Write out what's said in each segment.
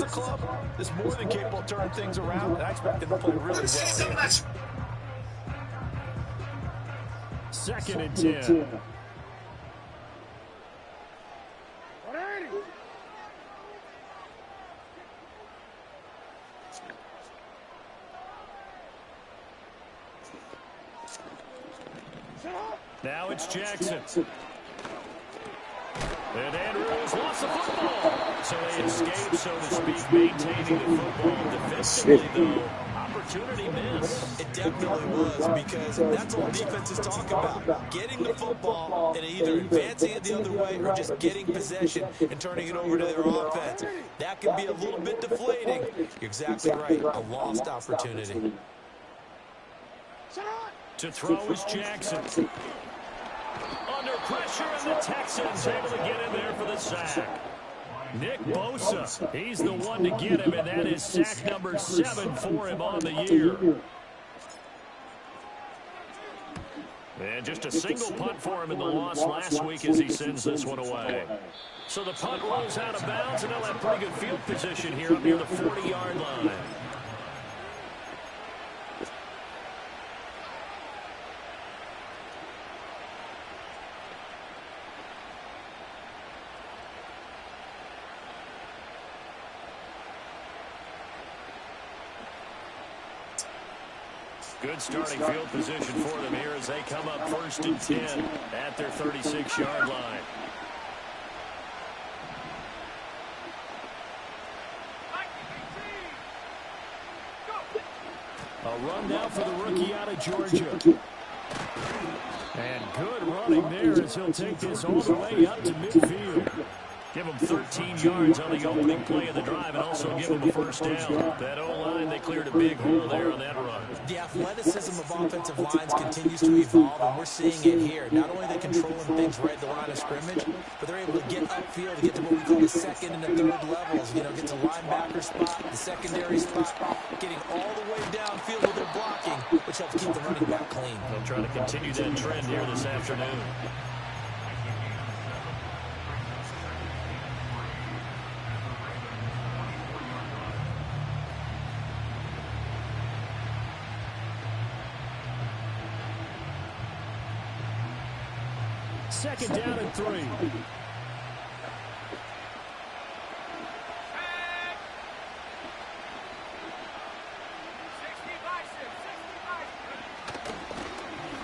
a club that's more than capable of turning things around, and I expect them to play really well here. Second and 10. Now it's Jackson. And Andrews lost the football. So they escape, so to speak, maintaining the football. Defensively, though, opportunity miss. It definitely was, because that's all defenses talk about. Getting the football and either advancing it the other way or just getting possession and turning it over to their offense. That can be a little bit deflating. You're exactly right. A lost opportunity. To throw is Jackson. Under pressure, and the Texans able to get in there for the sack. Nick Bosa, he's the one to get him, and that is sack number 7 for him on the year. And just a single punt for him in the loss last week as he sends this one away. So the punt rolls out of bounds, and they'll have pretty good field position here up near the 40-yard line. Good starting field position for them here as they come up 1st and 10 at their 36-yard line. A run now for the rookie out of Georgia. And good running there as he'll take this all the way up to midfield. Give him 13 yards on the opening play of the drive and also give him a first down. That O-line, they cleared a big hole there on that run. The athleticism of offensive lines continues to evolve, and we're seeing it here. Not only are they controlling things right at the line of scrimmage, but they're able to get upfield to get to what we call the second and the third levels. You know, get to linebacker spot, the secondary spot, getting all the way downfield with their blocking, which helps keep the running back clean. They'll try to continue that trend here this afternoon. Second down and 3.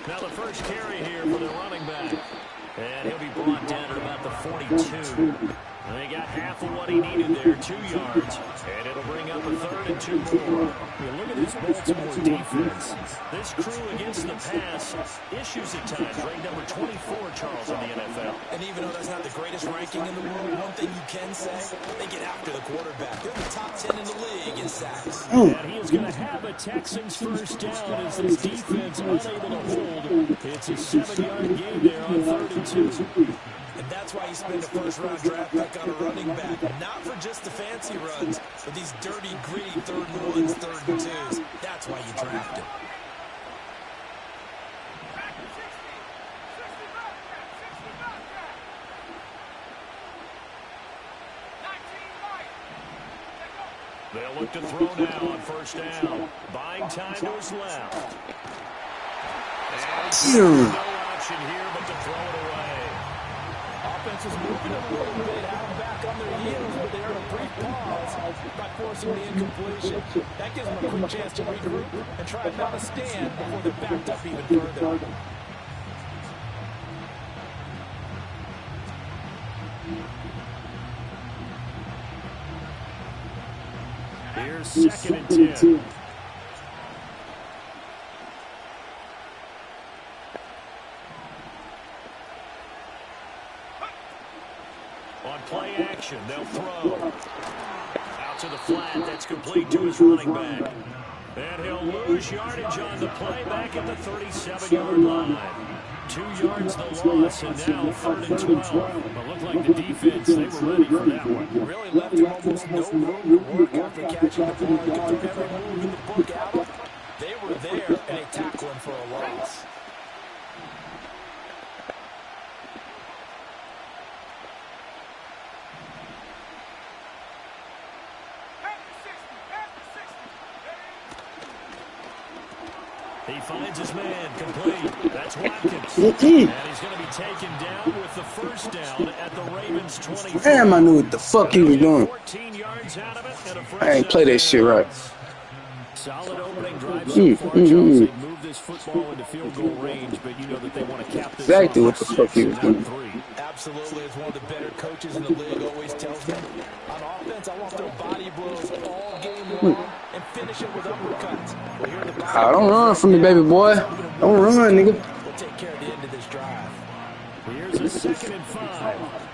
Now the first carry here for the running back. And he'll be brought down at about the 42. And they got half of what he needed there, 2 yards. And it'll bring up a 3rd and 2 more. You look at this Baltimore defense. This crew against the pass, issues at times. Ranked number 24, Charles, in the NFL. And even though that's not the greatest ranking in the world, one thing you can say, they get after the quarterback. They're the top 10 in the league in sacks. And he is going to have a Texans first down as this defense unable to hold. It's a 7-yard gain there on 3rd and 2. And that's why you spend a first-round draft pick on a running back. Not for just the fancy runs, but these dirty, gritty 3rd and 1s, 3rd and 2s. That's why you draft him. They'll look to throw now on first down. Buying time to his left. And no option here but to throw it away. Offense is moving a little bit, have them back on their heels, but they earn a brief pause by forcing the incompletion. That gives them a quick chance to regroup and try and mount a stand before they're backed up even further. Here's 2nd and 10. On play action, they'll throw. Out to the flat, that's complete to his running back. And he'll lose yardage on the play back at the 37-yard line. 2 yards the loss, and now 3rd and 12. But looked like the defense, they were ready for that one. Really left him almost no room to work after catching the ball. He could throw every move in the book at him. They were there, and they tackled him for a loss. He finds his man, complete. That's Watkins. And he's going to be taken down with the first down at the Ravens 23. Damn, I knew what the fuck he was doing. 14 yards out of it and a fresh I ain't play that shit right. Solid opening drive so far, Charles. They moved this football into field goal range, but you know that they want to cap this exactly what the fuck he was doing. Absolutely, as one of the better coaches in the league always tells me, on offense, I want their body blows all game long and finish it with uppercuts. Well, here the don't run from me, baby boy. Don't run, nigga. We'll take care of the end of this drive. Here's a 2nd and 5.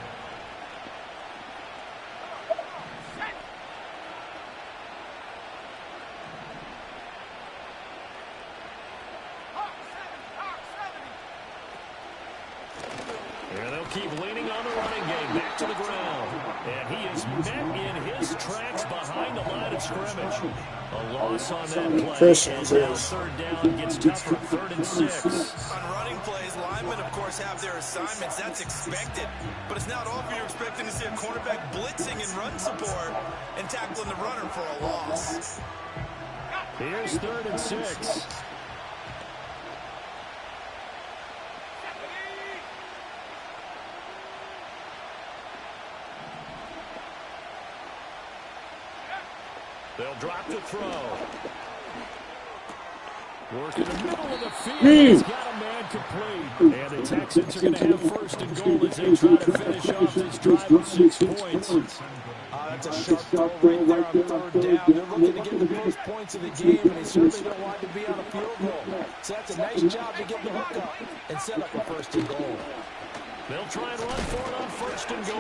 Keep leaning on the running game, back to the ground. And he is met in his tracks behind the line of scrimmage. A loss on that play, and now 3rd down gets tougher, 3rd and 6. On running plays, linemen, of course, have their assignments. That's expected. But it's not often you're expecting to see a cornerback blitzing and run support and tackling the runner for a loss. Here's 3rd and 6. They'll drop the throw. Work in the middle of the field. He's got a man complete. And the Texans are going to have 1st and goal as they try to finish off this drive with 6 points. That's a sharp throw right there on 3rd down. They're looking to get the most points of the game, and they certainly don't want to be on a field goal. So that's a nice job to get the hook up and set up a 1st and goal. They'll try and run for it on 1st and goal.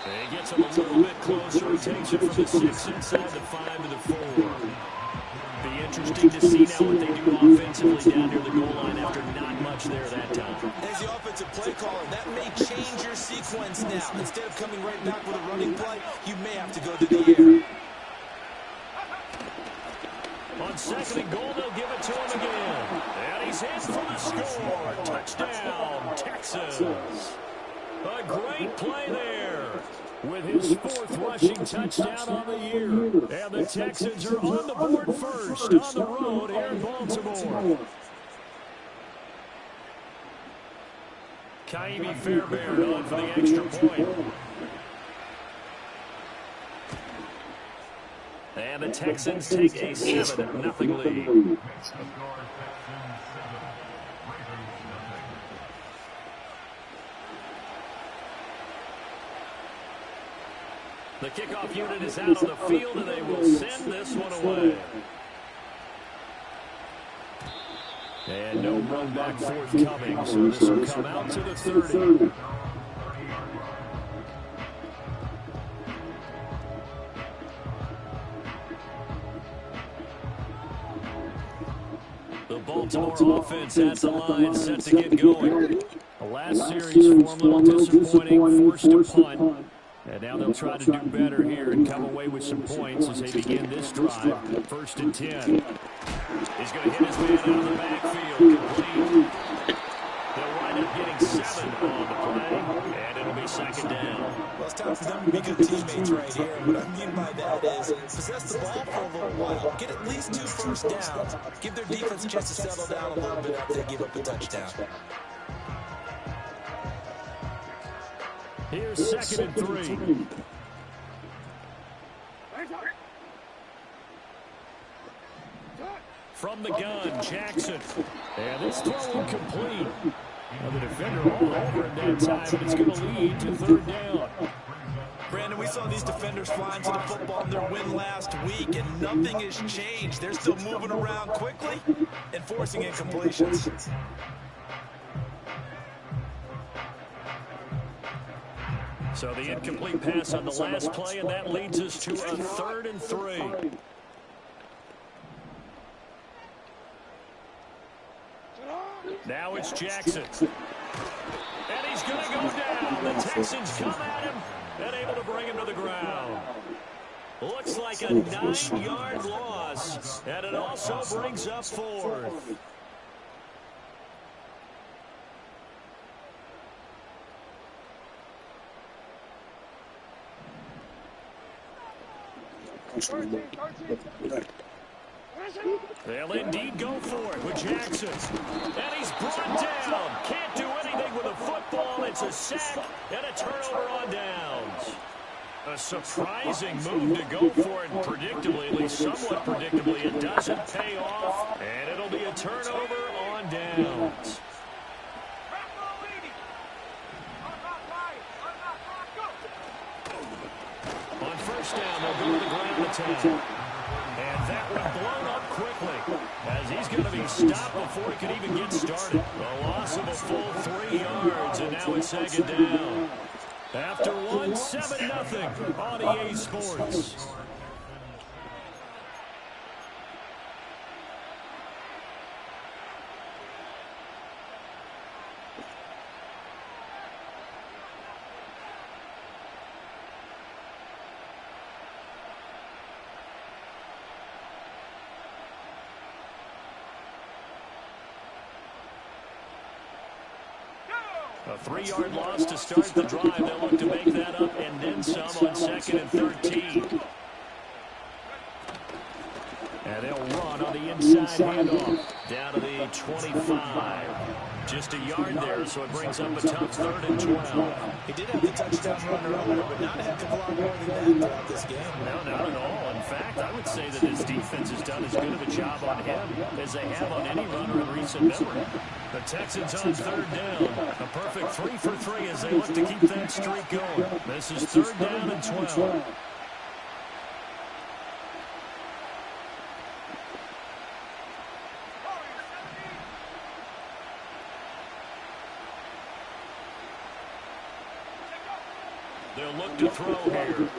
And he gets him a little bit closer. He takes it from the 6 inside the 5 to the 4. Be interesting to see now what they do offensively down near the goal line after not much there that time. As the offensive play caller, that may change your sequence now. Instead of coming right back with a running play, you may have to go to the air. On 2nd and goal, they'll give it to him again. And he's in for the score. Touchdown, Texas. A great play there with his 4th rushing touchdown on the year. And the Texans are on the board first on the road here in Baltimore. Kaimi Fairbairn on for the extra point. And the Texans take a 7-0 lead. The kickoff unit is out on the field, and they will send this one away. And no run back forthcoming, so this will come out to the 30. The Baltimore offense at the line, set to get going. The last series for them, a little disappointing, forced to punt. And now they'll try to do better here and come away with some points as they begin this drive. 1st and 10. He's going to hit his man out of the backfield, complete. They'll wind up getting 7 on the play, and it'll be 2nd down. Well, it's time for them to be good teammates right here. What I mean by that is possess the ball for a little while, get at least 2 first downs, give their defense a chance to settle down a little bit after they give up a touchdown. Here's 2nd and 3. From the gun, Jackson. And this throw incomplete. Now the defender all over it that time, but it's going to lead to 3rd down. Brandon, we saw these defenders flying to the football in their win last week, and nothing has changed. They're still moving around quickly and forcing incompletions. So the incomplete pass on the last play, and that leads us to a 3rd and 3. Now it's Jackson. And he's going to go down. The Texans come at him and able to bring him to the ground. Looks like a 9-yard loss, and it also brings up 4th. They'll indeed go for it with Jackson. And he's brought down. Can't do anything with a football. It's a sack and a turnover on downs. A surprising move to go for it predictably, at least somewhat predictably. It doesn't pay off, and it'll be a turnover on downs. On first down, they'll go to the ground attack. And that one blown up quickly, as he's going to be stopped before he can even get started. A loss of a full 3 yards, and now it's second down. After one, 7-0 on EA Sports. A 3-yard loss to start the drive. They'll look to make that up and then some on 2nd and 13. And they'll run on the inside handoff down to the 25. Just a yard there, so it brings up a tough 3rd and 12. He did have the touchdown run earlier, but not a heck of a lot more than that throughout this game. No, not at all. In fact, I would say that his defense has done as good of a job on him as they have on any runner in recent memory. The Texans on 3rd down. A perfect 3 for 3 as they look to keep that streak going. This is 3rd down and 12. They'll look to throw here.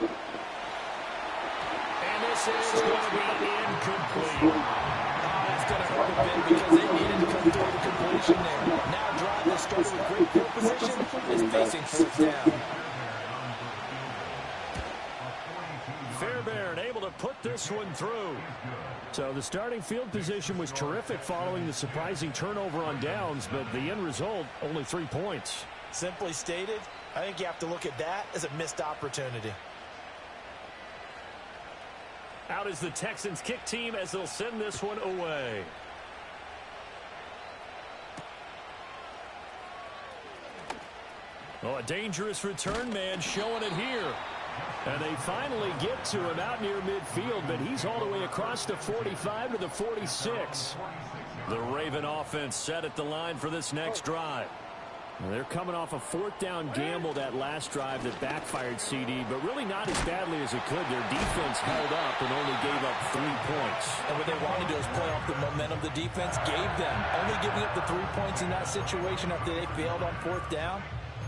And this is going to be incomplete. That's going to hurt a bit because they needed to come through the completion there. Now drive that started with great field position is facing 4th down. Fairbairn able to put this one through. So the starting field position was terrific following the surprising turnover on downs, but the end result, only 3 points. Simply stated, I think you have to look at that as a missed opportunity. Out is the Texans kick team as they'll send this one away. Oh, a dangerous return man showing it here. And they finally get to him out near midfield, but he's all the way across the 45 to the 46. The Raven offense set at the line for this next drive. They're coming off a 4th down gamble that last drive that backfired CD, but really not as badly as it could. Their defense held up and only gave up 3 points. And what they wanted to do is play off the momentum the defense gave them. Only giving up the 3 points in that situation after they failed on 4th down.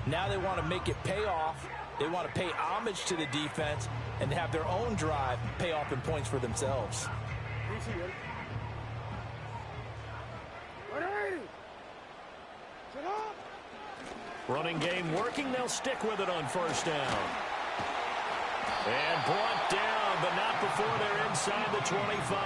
Now they want to make it pay off. They want to pay homage to the defense and have their own drive pay off in points for themselves. Running game working. They'll stick with it on 1st down. And brought down, but not before they're inside the 25.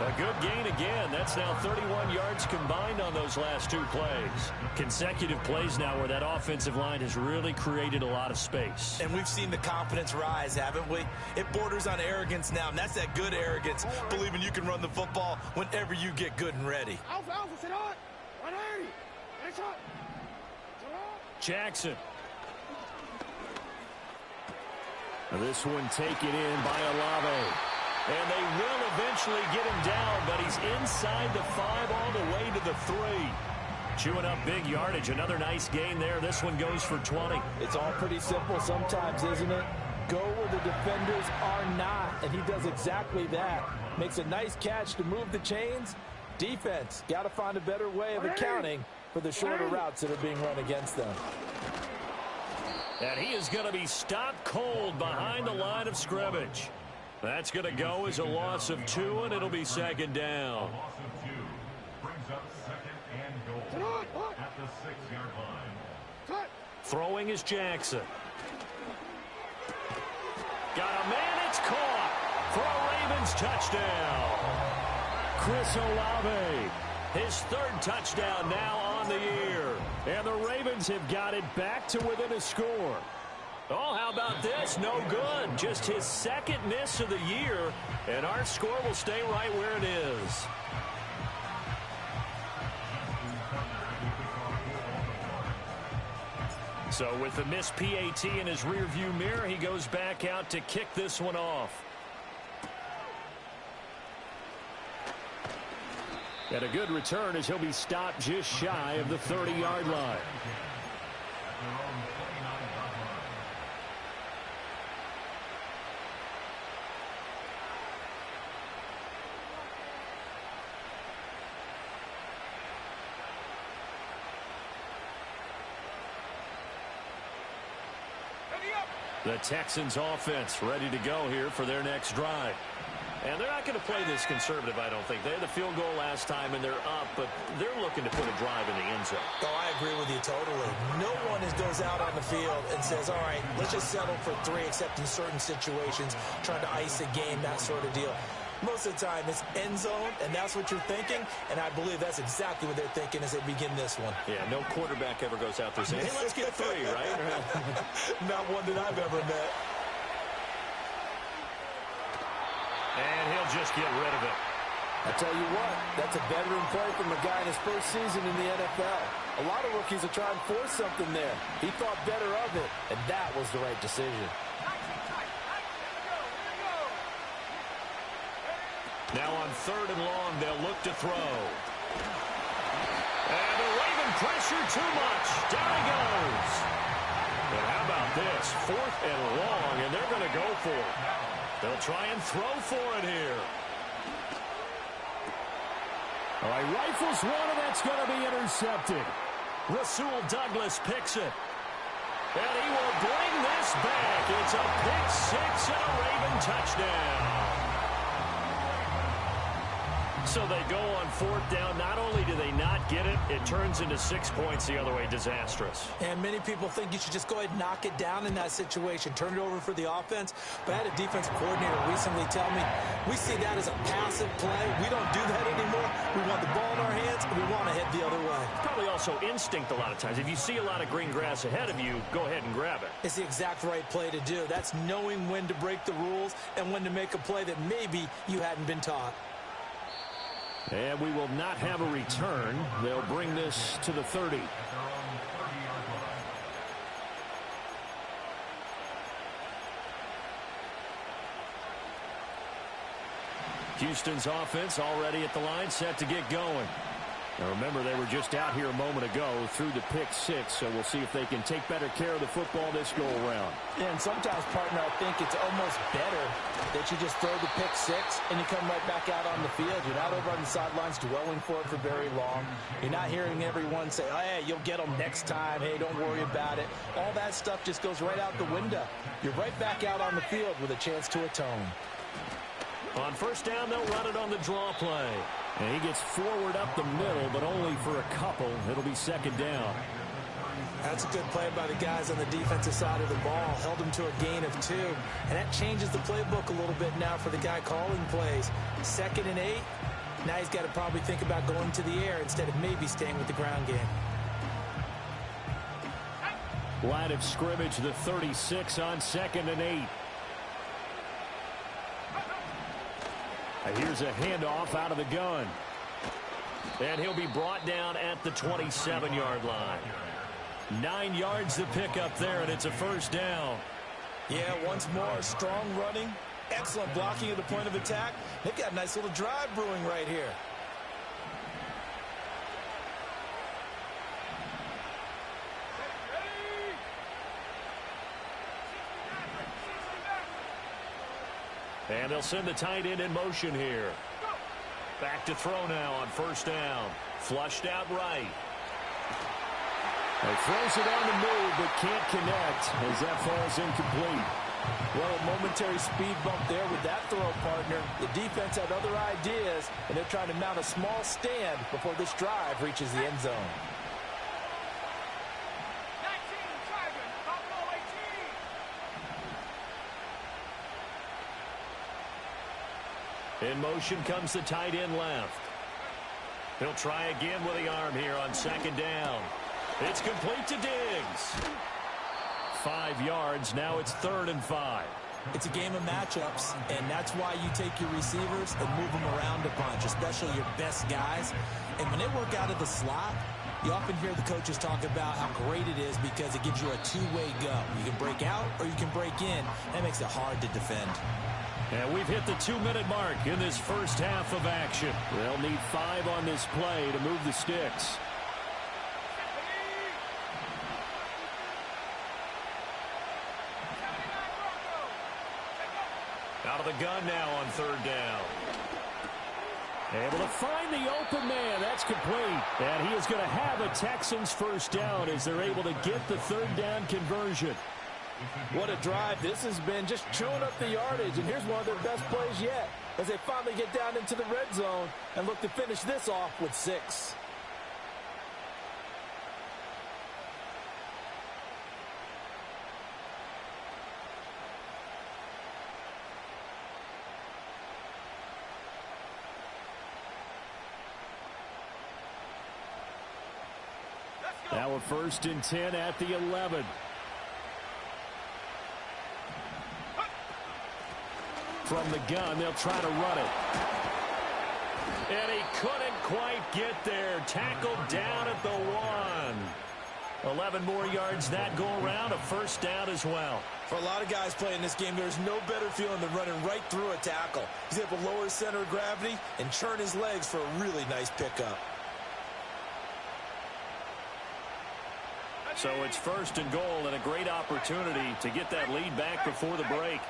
A good gain again. That's now 31 yards combined on those last 2 plays. Consecutive plays now where that offensive line has really created a lot of space. And we've seen the confidence rise, haven't we? It borders on arrogance now, and that's that good arrogance, believing you can run the football whenever you get good and ready. Jackson. This one taken in by Olave. And they will eventually get him down, but he's inside the 5 all the way to the 3. Chewing up big yardage. Another nice gain there. This one goes for 20. It's all pretty simple sometimes, isn't it? Go where the defenders are not, and he does exactly that. Makes a nice catch to move the chains. Defense, got to find a better way of accounting for the shorter routes that are being run against them. And he is going to be stopped cold behind the line of scrimmage. That's going to go as a loss of 2, and it'll be 2nd down. Loss of 2 brings up 2nd and goal at the 6-yard line. Throwing is Jackson. Got a man, it's caught for a Ravens touchdown. Chris Olave, his 3rd touchdown now on the year. And the Ravens have got it back to within a score. Oh, how about this? No good. Just his second miss of the year, and our score will stay right where it is. So with the missed PAT in his rearview mirror, he goes back out to kick this one off. And a good return as he'll be stopped just shy of the 30-yard line. The Texans offense ready to go here for their next drive. And they're not going to play this conservative, I don't think. They had the field goal last time, and they're up, but they're looking to put a drive in the end zone. Oh, I agree with you totally. No one goes out on the field and says, all right, let's just settle for 3, except in certain situations, trying to ice a game, that sort of deal. Most of the time, it's end zone, and that's what you're thinking, and I believe that's exactly what they're thinking as they begin this one. Yeah, no quarterback ever goes out there saying, hey, let's get 3, right? Not one that I've ever met. And he'll just get rid of it. I tell you what, that's a veteran play from a guy in his first season in the NFL. A lot of rookies are trying to force something there. He thought better of it, and that was the right decision. Now on 3rd and long, they'll look to throw. And the Raven pressure too much. Down he goes. And how about this? 4th and long, and they're going to go for it. They'll try and throw for it here. All right, rifles one, and that's going to be intercepted. Rasul Douglas picks it. And he will bring this back. It's a pick 6 and a Raven touchdown. So they go on 4th down. Not only do they not get it, it turns into 6 points the other way. Disastrous. And many people think you should just go ahead and knock it down in that situation. Turn it over for the offense. But I had a defensive coordinator recently tell me, we see that as a passive play. We don't do that anymore. We want the ball in our hands, and we want to head the other way. Probably also instinct a lot of times. If you see a lot of green grass ahead of you, go ahead and grab it. It's the exact right play to do. That's knowing when to break the rules and when to make a play that maybe you hadn't been taught. And we will not have a return. They'll bring this to the 30. Houston's offense already at the line, set to get going. Now remember, they were just out here a moment ago through the pick 6, so we'll see if they can take better care of the football this go-around. And sometimes, partner, I think it's almost better that you just throw the pick 6 and you come right back out on the field. You're not over on the sidelines dwelling for it for very long. You're not hearing everyone say, oh, hey, you'll get them next time. Hey, don't worry about it. All that stuff just goes right out the window. You're right back out on the field with a chance to atone. On 1st down, they'll run it on the draw play. And he gets forward up the middle, but only for a couple. It'll be 2nd down. That's a good play by the guys on the defensive side of the ball. Held them to a gain of 2. And that changes the playbook a little bit now for the guy calling plays. 2nd and 8. Now he's got to probably think about going to the air instead of maybe staying with the ground game. Line of scrimmage, the 36 on 2nd and 8. Here's a handoff out of the gun. And he'll be brought down at the 27-yard line. 9 yards to pick up there, and it's a 1st down. Yeah, once more, strong running, excellent blocking at the point of attack. They've got a nice little drive brewing right here. And they'll send the tight end in motion here. Back to throw now on 1st down. Flushed out right. He throws it on the move, but can't connect as that falls incomplete. Well, a momentary speed bump there with that throw, partner. The defense had other ideas, and they're trying to mount a small stand before this drive reaches the end zone. In motion comes the tight end left. He'll try again with the arm here on 2nd down. It's complete to Diggs. 5 yards. Now it's 3rd and 5. It's a game of matchups, and that's why you take your receivers and move them around a bunch, especially your best guys. And when they work out of the slot, you often hear the coaches talk about how great it is because it gives you a two-way go. You can break out or you can break in. That makes it hard to defend. And we've hit the 2-minute mark in this first half of action. They'll need 5 on this play to move the sticks. Out of the gun now on 3rd down. Able to find the open man. That's complete. And he is going to have a Texans first down as they're able to get the 3rd down conversion. What a drive this has been, just chewing up the yardage. And here's one of their best plays yet as they finally get down into the red zone and look to finish this off with 6. Now a 1st and 10 at the 11. From the gun, they'll try to run it. And he couldn't quite get there. Tackled down at the 1. 11 more yards that go around. A first down as well. For a lot of guys playing this game, there's no better feeling than running right through a tackle. He's able to lower his center of gravity and churn his legs for a really nice pickup. So it's 1st and goal and a great opportunity to get that lead back before the break.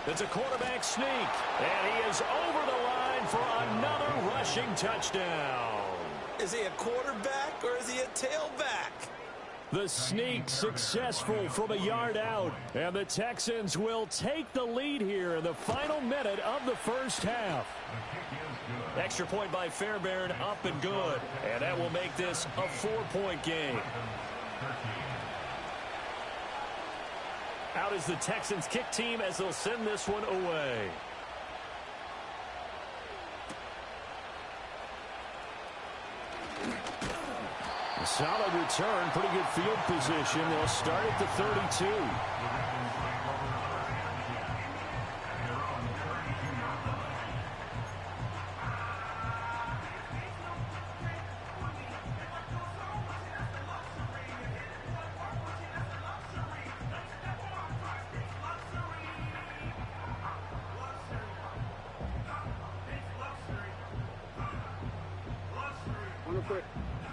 It's a quarterback sneak, and he is over the line for another rushing touchdown. Is he a quarterback or is he a tailback? The sneak successful from a yard out, and the Texans will take the lead here in the final minute of the first half. Extra point by Fairbairn, up and good, and that will make this a 4-point game. Out is the Texans kick team as they'll send this one away. A solid return, pretty good field position. They'll start at the 32.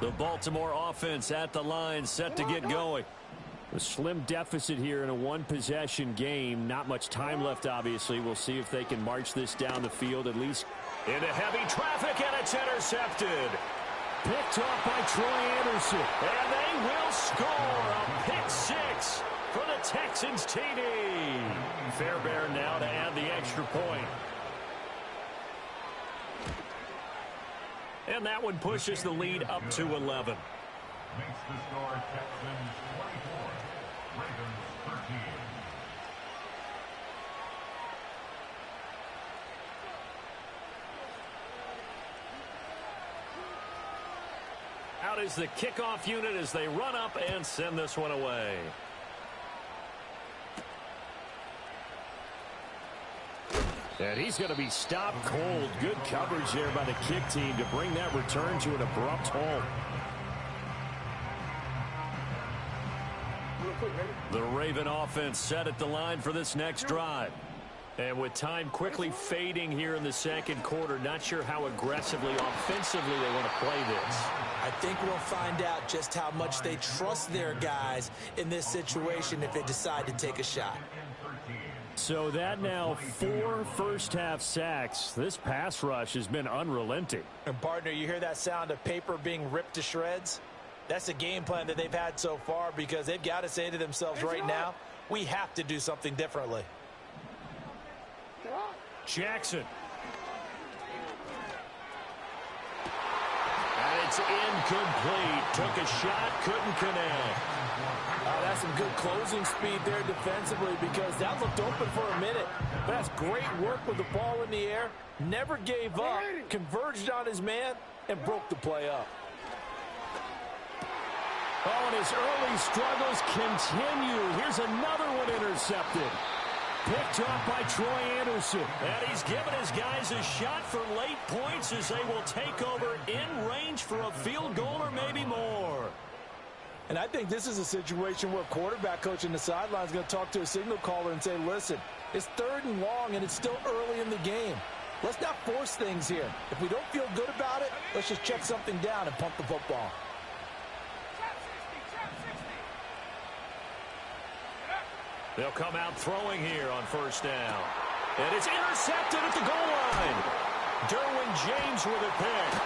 The Baltimore offense at the line, set to get going. A slim deficit here in a one-possession game. Not much time left, obviously. We'll see if they can march this down the field at least. Into heavy traffic, and it's intercepted. Picked off by Troy Anderson. And they will score a pick 6 for the Texans TD. Fairbairn now to add the extra point. And that one pushes the lead up to 11. Makes the score Texans 24, Ravens 13. Out is the kickoff unit as they run up and send this one away. And he's going to be stopped cold. Good coverage there by the kick team to bring that return to an abrupt halt. The Raven offense set at the line for this next drive. And with time quickly fading here in the second quarter, not sure how aggressively, offensively they want to play this. I think we'll find out just how much they trust their guys in this situation if they decide to take a shot. So that now 4 first-half sacks. This pass rush has been unrelenting. And, partner, you hear that sound of paper being ripped to shreds? That's the game plan that they've had so far because they've got to say to themselves right now, we have to do something differently. Jackson. And it's incomplete. Took a shot, couldn't connect. That's some good closing speed there defensively because that looked open for a minute. But that's great work with the ball in the air. Never gave up, converged on his man, and broke the play up. Oh, and his early struggles continue. Here's another one intercepted. Picked off by Troy Anderson. And he's given his guys a shot for late points as they will take over in range for a field goal or maybe more. And I think this is a situation where quarterback coach in the sideline is going to talk to a signal caller and say, listen, it's 3rd and long and it's still early in the game. Let's not force things here. If we don't feel good about it, let's just check something down and pump the football. They'll come out throwing here on 1st down. And it's intercepted at the goal line. Derwin James with a pick.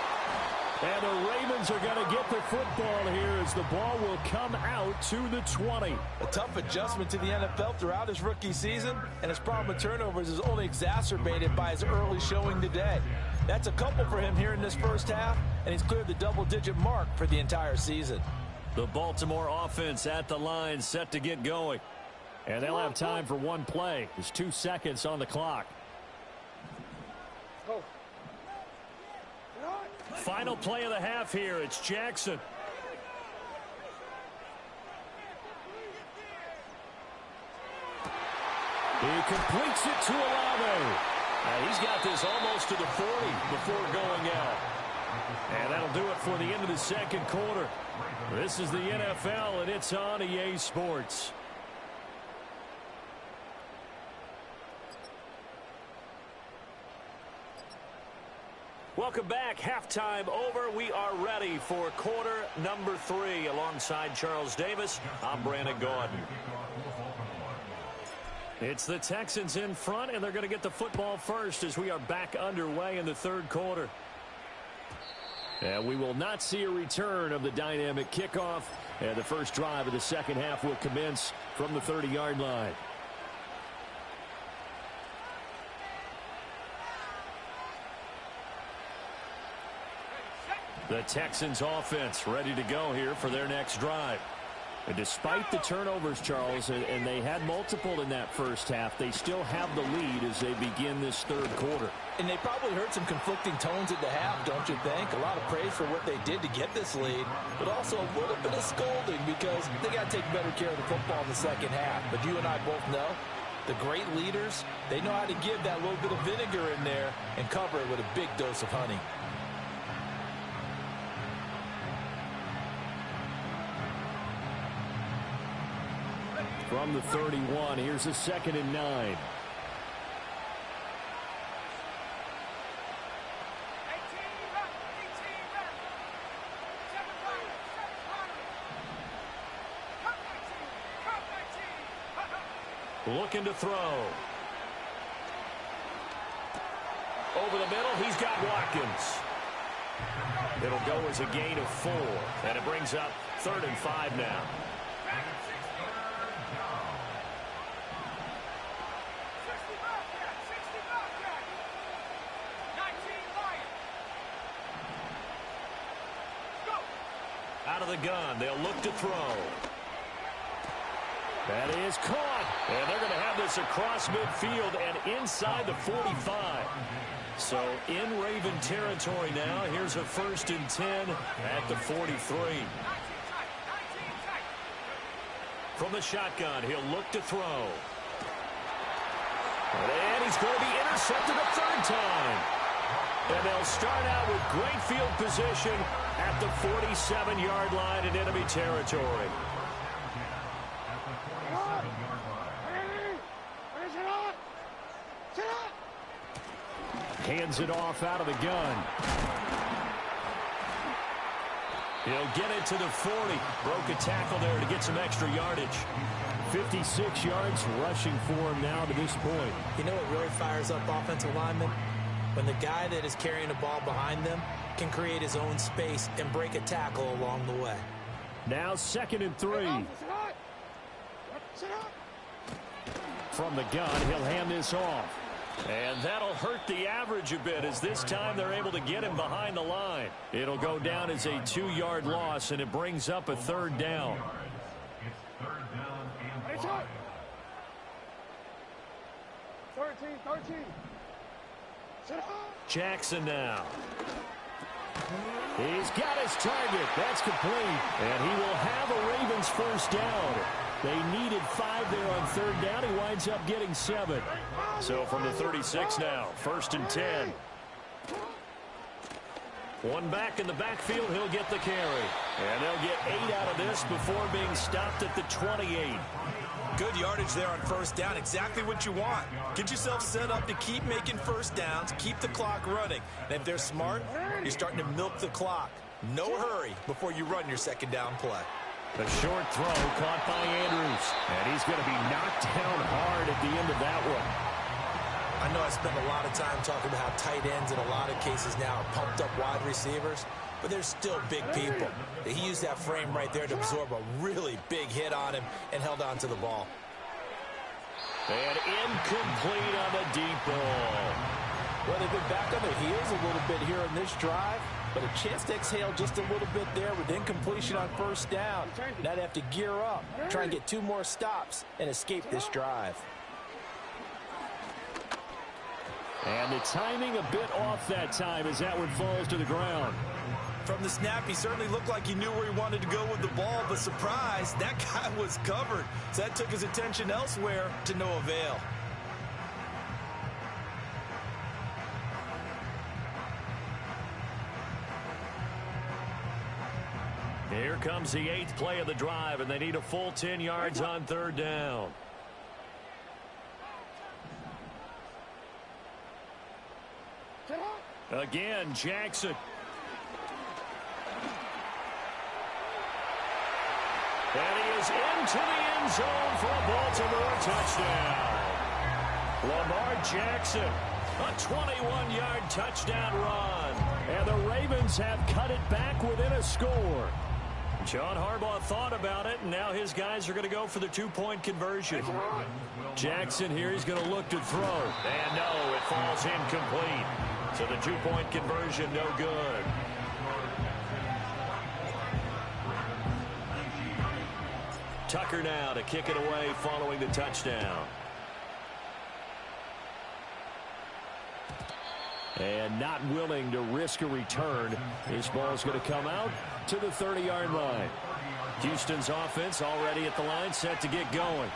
And the Ravens are going to get the football here as the ball will come out to the 20. A tough adjustment to the NFL throughout his rookie season, and his problem with turnovers is only exacerbated by his early showing today. That's a couple for him here in this first half, and he's cleared the double-digit mark for the entire season. The Baltimore offense at the line set to get going. And they'll have time for one play. There's 2 seconds on the clock. Go. Final play of the half here. It's Jackson. He completes it to Olave. He's got this almost to the 40 before going out. And that'll do it for the end of the second quarter. This is the NFL, and it's on EA Sports. Welcome back. Halftime over. We are ready for quarter number 3. Alongside Charles Davis, I'm Brandon Gordon. It's the Texans in front, and they're going to get the football first as we are back underway in the 3rd quarter. And we will not see a return of the dynamic kickoff. And the first drive of the second half will commence from the 30-yard line. The Texans offense ready to go here for their next drive. And despite the turnovers, Charles, and they had multiple in that first half, they still have the lead as they begin this 3rd quarter. And they probably heard some conflicting tones at the half, don't you think? A lot of praise for what they did to get this lead, but also a little bit of scolding because they got to take better care of the football in the second half. But you and I both know the great leaders, they know how to give that little bit of vinegar in there and cover it with a big dose of honey. From the 31, here's a 2nd and 9. Looking to throw. Over the middle, he's got Watkins. It'll go as a gain of 4, and it brings up 3rd and 5 now. Out of the gun, they'll look to throw. That is caught. And they're going to have this across midfield and inside the 45. So in Raven territory now. Here's a 1st and 10 at the 43. From the shotgun, he'll look to throw. And he's going to be intercepted a 3rd time. And they'll start out with great field position at the 47-yard line in enemy territory. Hands it off out of the gun. He'll get it to the 40. Broke a tackle there to get some extra yardage. 56 yards rushing for him now to this point. You know what really fires up offensive linemen? When the guy that is carrying the ball behind them can create his own space and break a tackle along the way. Now 2nd and 3. From the gun, he'll hand this off. And that'll hurt the average a bit as this time they're able to get him behind the line. It'll go down as a 2-yard loss, and it brings up a 3rd down. It's 3rd down and 5. 13. Jackson now. He's got his target. That's complete. And he will have a Ravens first down. They needed 5 there on third down. He winds up getting 7. So from the 36 now, 1st and 10. One back in the backfield, he'll get the carry. And they'll get 8 out of this before being stopped at the 28. Good yardage there on first down. Exactly what you want. Get yourself set up to keep making first downs, keep the clock running. And if they're smart, you're starting to milk the clock. No hurry before you run your second down play. A short throw caught by Andrews. And he's going to be knocked down hard at the end of that one. I know I spend a lot of time talking about how tight ends in a lot of cases now are pumped up wide receivers, but they're still big people. He used that frame right there to absorb a really big hit on him and held on to the ball. And incomplete on the deep ball. Well, they've been back on their heels a little bit here in this drive, but a chance to exhale just a little bit there with incompletion on first down. Now they have to gear up, try and get 2 more stops, and escape this drive. And the timing a bit off that time as that one falls to the ground. From the snap, he certainly looked like he knew where he wanted to go with the ball, but surprise, that guy was covered. So that took his attention elsewhere to no avail. Here comes the 8th play of the drive, and they need a full 10 yards on third down. Again, Jackson. And he is into the end zone for a Baltimore touchdown. Lamar Jackson, a 21-yard touchdown run. And the Ravens have cut it back within a score. John Harbaugh thought about it, and now his guys are going to go for the 2-point conversion. Jackson here, he's going to look to throw. And no, it falls incomplete. So the 2-point conversion, no good. Tucker now to kick it away following the touchdown. And not willing to risk a return. This ball's going to come out to the 30-yard line. Houston's offense already at the line, set to get going.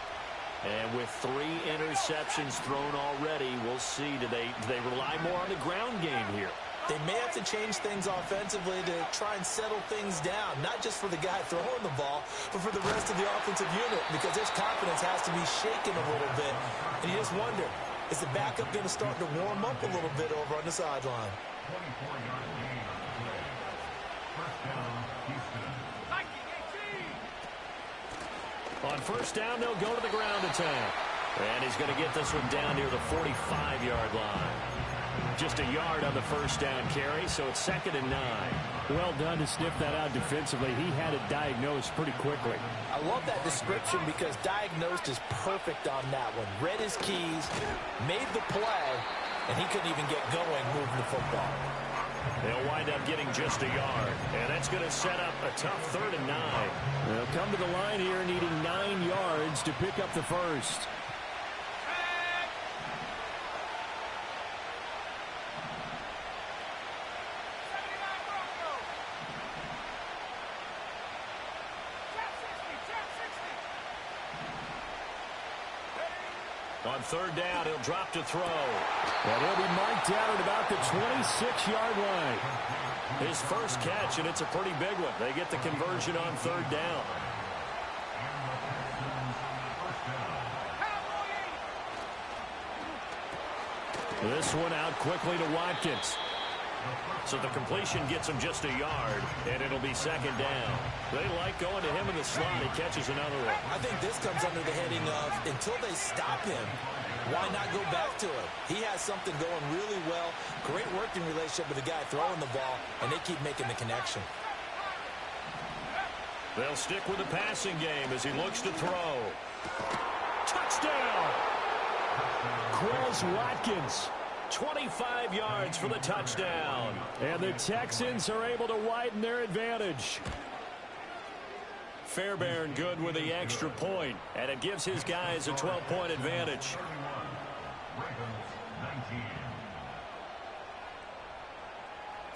And with 3 interceptions thrown already, we'll see. Do they rely more on the ground game here? They may have to change things offensively to try and settle things down, not just for the guy throwing the ball, but for the rest of the offensive unit, because his confidence has to be shaken a little bit. And you just wonder, is the backup going to start to warm up a little bit over on the sideline? On first down, they'll go to the ground attack. And he's going to get this one down near the 45-yard line. Just a yard on the first down carry, so it's 2nd and 9. Well done to sniff that out defensively. He had it diagnosed pretty quickly. I love that description because diagnosed is perfect on that one. Read his keys, made the play, and he couldn't even get going moving the football. They'll wind up getting just a yard, and that's going to set up a tough 3rd and 9. They'll come to the line here needing 9 yards to pick up the first. On third down, he'll drop to throw. And he'll be marked down at about the 26-yard line. His first catch, and it's a pretty big one. They get the conversion on third down. This one out quickly to Watkins. So the completion gets him just a yard, and it'll be 2nd down. They like going to him in the slot. He catches another one. I think this comes under the heading of, until they stop him, why not go back to it? He has something going really well. Great working relationship with the guy throwing the ball, and they keep making the connection. They'll stick with the passing game as he looks to throw. Touchdown! Quez Watkins. 25 yards for the touchdown. And the Texans are able to widen their advantage. Fairbairn good with the extra point, and it gives his guys a 12-point advantage.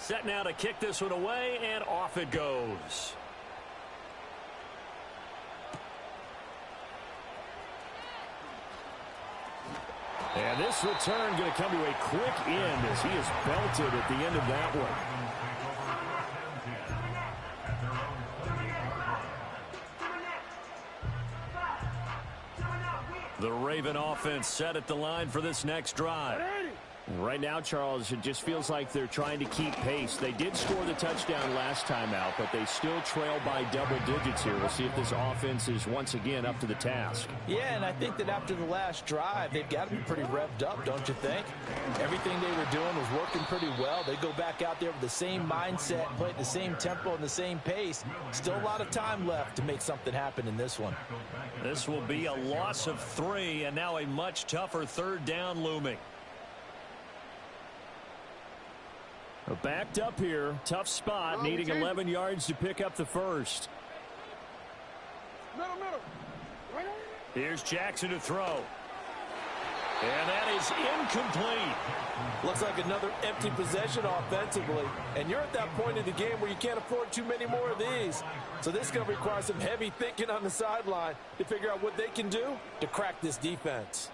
Set now to kick this one away, and off it goes. And this return going to come to a quick end as he is belted at the end of that one. The Raven offense set at the line for this next drive. Right now, Charles, it just feels like they're trying to keep pace. They did score the touchdown last time out, but they still trail by double digits here. We'll see if this offense is once again up to the task. Yeah, and I think that after the last drive, they've got to be pretty revved up, don't you think? Everything they were doing was working pretty well. They go back out there with the same mindset, play at the same tempo and the same pace. Still a lot of time left to make something happen in this one. This will be a loss of 3, and now a much tougher third down looming. Backed up here, tough spot, needing 11 yards to pick up the first. Here's Jackson to throw. And that is incomplete. Looks like another empty possession offensively. And you're at that point in the game where you can't afford too many more of these. So this is going to require some heavy thinking on the sideline to figure out what they can do to crack this defense.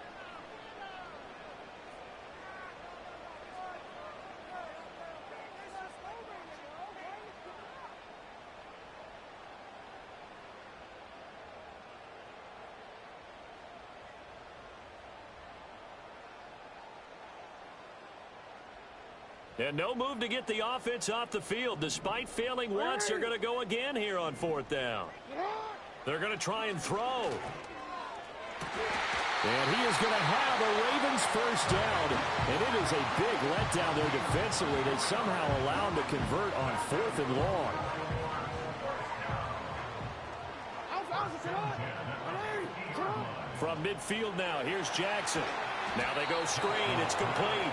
And no move to get the offense off the field. Despite failing once, they're going to go again here on 4th down. They're going to try and throw. And he is going to have a Ravens first down. And it is a big letdown there defensively. They somehow allow him to convert on 4th and long. From midfield now, here's Jackson. Now they go screen. It's complete.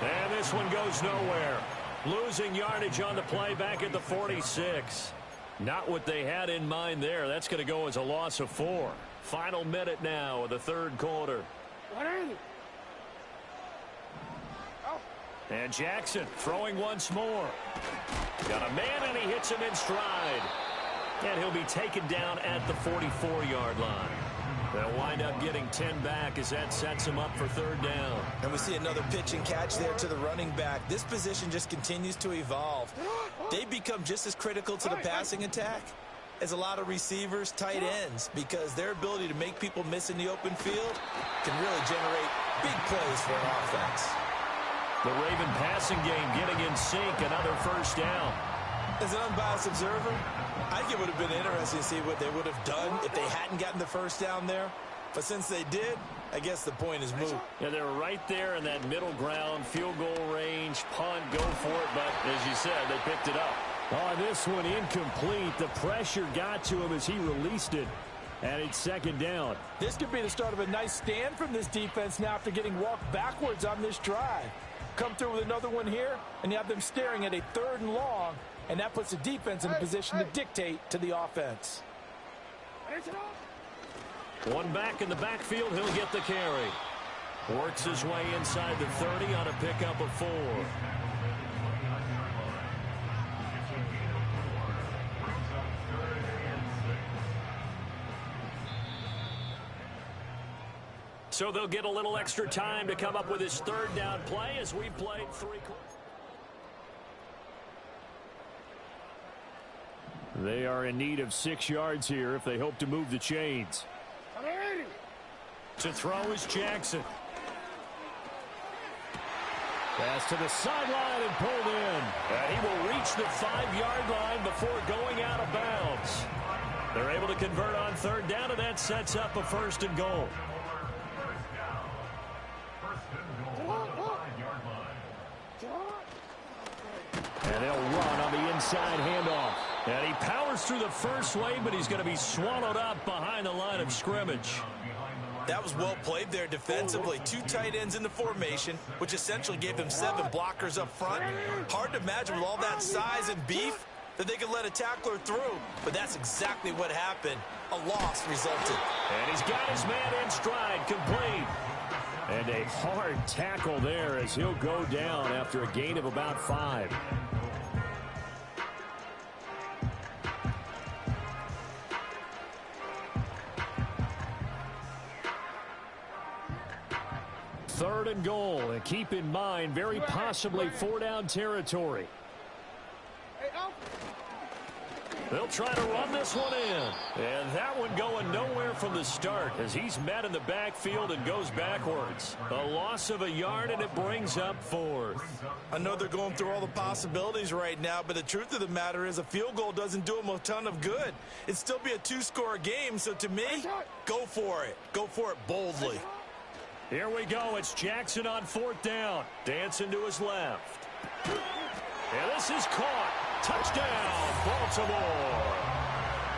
And this one goes nowhere. Losing yardage on the play back at the 46. Not what they had in mind there. That's going to go as a loss of 4. Final minute now of the third quarter. And Jackson throwing once more. Got a man, and he hits him in stride. And he'll be taken down at the 44-yard line. They'll wind up getting 10 back as that sets him up for 3rd down. And we see another pitch and catch there to the running back. This position just continues to evolve. They become just as critical to the passing attack as a lot of receivers, tight ends, because their ability to make people miss in the open field can really generate big plays for an offense. The Raven passing game getting in sync, another first down. As an unbiased observer, I think it would have been interesting to see what they would have done if they hadn't gotten the first down there. But since they did, I guess the point is moot. Yeah, they were right there in that middle ground, field goal range, punt, go for it. But as you said, they picked it up. Oh, this one incomplete. The pressure got to him as he released it. And it's 2nd down. This could be the start of a nice stand from this defense now after getting walked backwards on this drive. Come through with another one here, and you have them staring at a 3rd and long, and that puts the defense in a position to dictate to the offense. One back in the backfield, he'll get the carry. Works his way inside the 30 on a pickup of 4. So they'll get a little extra time to come up with his 3rd down play as we've played 3 quarters. They are in need of 6 yards here if they hope to move the chains. To throw is Jackson. Pass to the sideline and pulled in. And he will reach the 5-yard line before going out of bounds. They're able to convert on 3rd down, and that sets up a 1st and goal. And they'll run on the inside handoff. And he powers through the first wave, but he's going to be swallowed up behind the line of scrimmage. That was well played there defensively. 2 tight ends in the formation, which essentially gave them 7 blockers up front. Hard to imagine with all that size and beef that they could let a tackler through. But that's exactly what happened. A loss resulted. And he's got his man in stride, complete. And a hard tackle there as he'll go down after a gain of about 5. and goal. And keep in mind, very possibly 4-down territory. They'll try to run this one in. And that one going nowhere from the start as he's met in the backfield and goes backwards. A loss of a yard, and it brings up 4th. I know they're going through all the possibilities right now, but the truth of the matter is a field goal doesn't do them a ton of good. It'd still be a 2-score game, so to me, go for it. Go for it boldly. Here we go. It's Jackson on 4th down. Dancing to his left. And this is caught. Touchdown, Baltimore.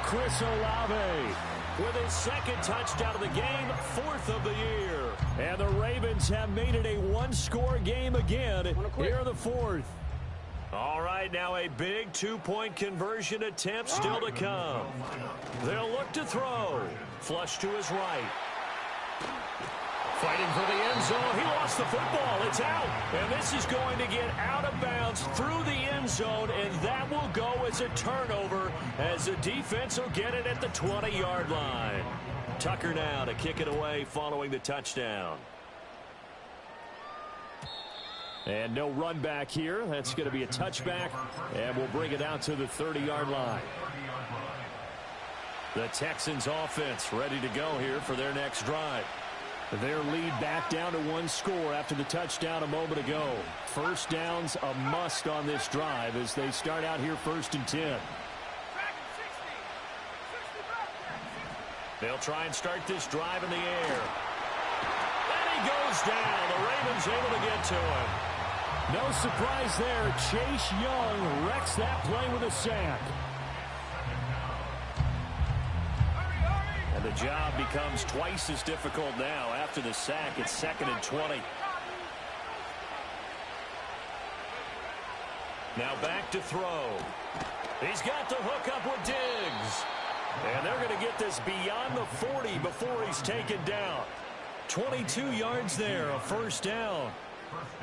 Chris Olave with his 2nd touchdown of the game, 4th of the year. And the Ravens have made it a 1-score game again here in the 4th. All right, now a big 2-point conversion attempt still to come. They'll look to throw. Flush to his right. Fighting for the end zone. He lost the football. It's out. And this is going to get out of bounds through the end zone, and that will go as a turnover as the defense will get it at the 20-yard line. Tucker now to kick it away following the touchdown. And no run back here. That's going to be a touchback, and we'll bring it out to the 30-yard line. The Texans offense ready to go here for their next drive. Their lead back down to 1 score after the touchdown a moment ago. First down's a must on this drive as they start out here 1st and 10. They'll try and start this drive in the air. And he goes down. The Ravens able to get to him. No surprise there. Chase Young wrecks that play with a sack. And the job becomes twice as difficult now after the sack. It's 2nd and 20. Now back to throw. He's got the hook up with Diggs. And they're going to get this beyond the 40 before he's taken down. 22 yards there, a 1st down.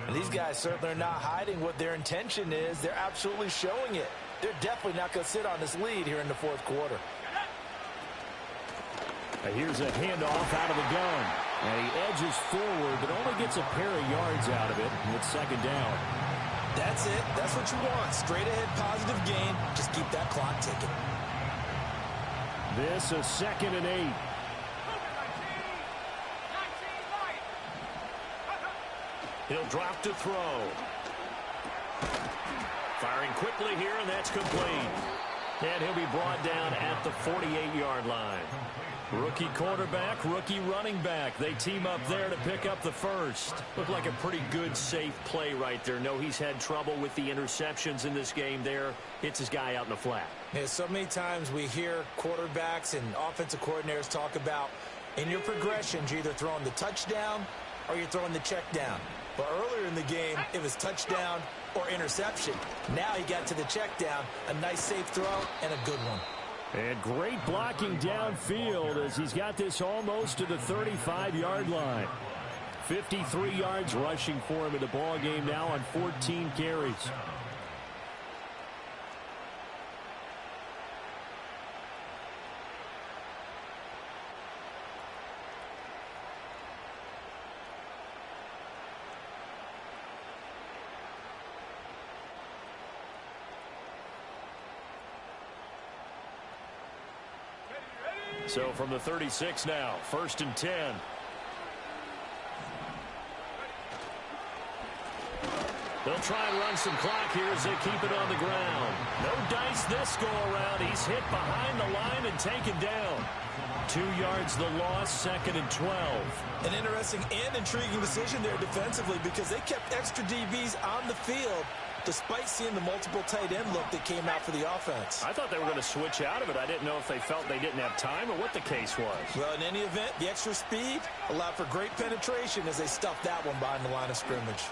And these guys certainly are not hiding what their intention is. They're absolutely showing it. They're definitely not going to sit on this lead here in the 4th quarter. Here's a handoff out of the gun. And he edges forward, but only gets a pair of yards out of it. And it's 2nd down. That's it. That's what you want. Straight ahead positive gain. Just keep that clock ticking. This is 2nd and 8. He'll drop to throw. Firing quickly here, and that's complete. And he'll be brought down at the 48-yard line. Rookie quarterback, rookie running back. They team up there to pick up the 1st. Looked like a pretty good, safe play right there. No, he's had trouble with the interceptions in this game there. Hits his guy out in the flat. Yeah, so many times we hear quarterbacks and offensive coordinators talk about in your progressions, you're either throwing the touchdown or you're throwing the check down. But earlier in the game, it was touchdown or interception. Now he got to the check down, a nice safe throw and a good one. And great blocking downfield as he's got this almost to the 35-yard line. 53 yards rushing for him in the ball game now on 14 carries. So from the 36 now, 1st and 10. They'll try and run some clock here as they keep it on the ground. No dice this go around. He's hit behind the line and taken down. 2 yards the loss, 2nd and 12. An interesting and intriguing decision there defensively because they kept extra DBs on the field despite seeing the multiple tight end look that came out for the offense. I thought they were going to switch out of it. I didn't know if they felt they didn't have time or what the case was. Well, in any event, the extra speed allowed for great penetration as they stuffed that one behind the line of scrimmage.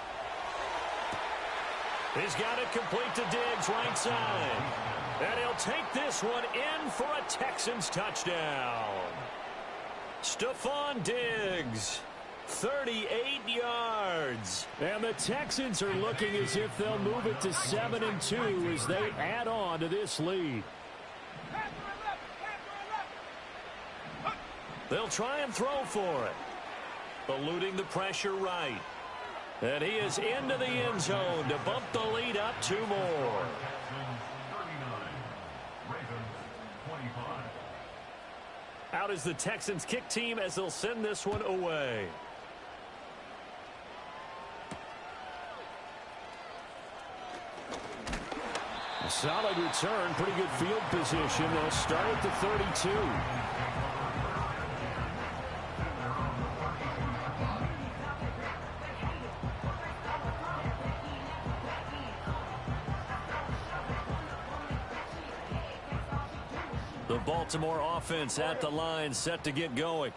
He's got it complete to Diggs, right side. And he'll take this one in for a Texans touchdown. Stephon Diggs, 38 yards. And the Texans are looking as if they'll move it to 7-2 as they add on to this lead. They'll try and throw for it. Eluding the pressure right. And he is into the end zone to bump the lead up 2 more. Out is the Texans kick team as they'll send this one away. A solid return, pretty good field position. They'll start at the 32. The Baltimore offense at the line, set to get going.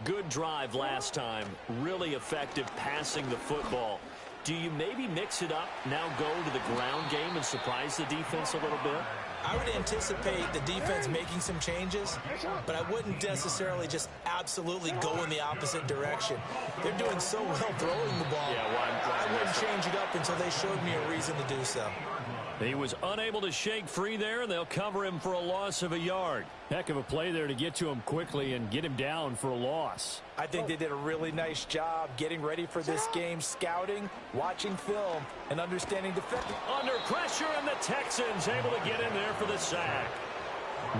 Good drive last time. Really effective passing the football. Do you maybe mix it up, now go to the ground game and surprise the defense a little bit? I would anticipate the defense making some changes, but I wouldn't necessarily just absolutely go in the opposite direction. They're doing so well throwing the ball. I wouldn't change it up until they showed me a reason to do so. He was unable to shake free there, and they'll cover him for a loss of a yard. Heck of a play there to get to him quickly and get him down for a loss. I think they did a really nice job getting ready for this game, scouting, watching film, and understanding defense. Under pressure, and the Texans able to get in there for the sack.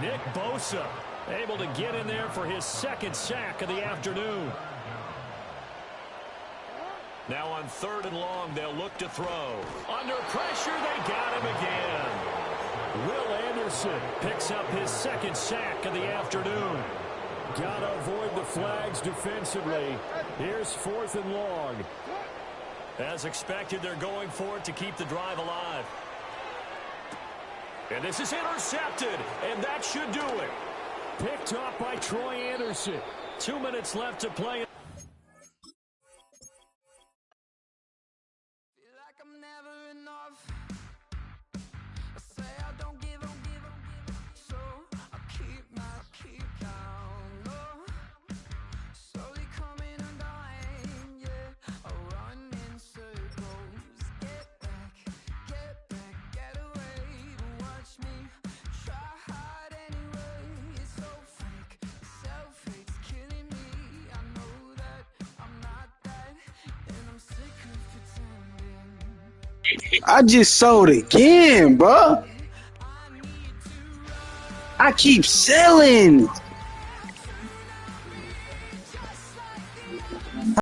Nick Bosa able to get in there for his second sack of the afternoon. Now on 3rd and long, they'll look to throw. Under pressure, they got him again. Will Anderson picks up his second sack of the afternoon. Gotta avoid the flags defensively. Here's 4th and long. As expected, they're going for it to keep the drive alive. And this is intercepted, and that should do it. Picked off by Troy Anderson. 2 minutes left to play. I just sold again, bro. I keep selling.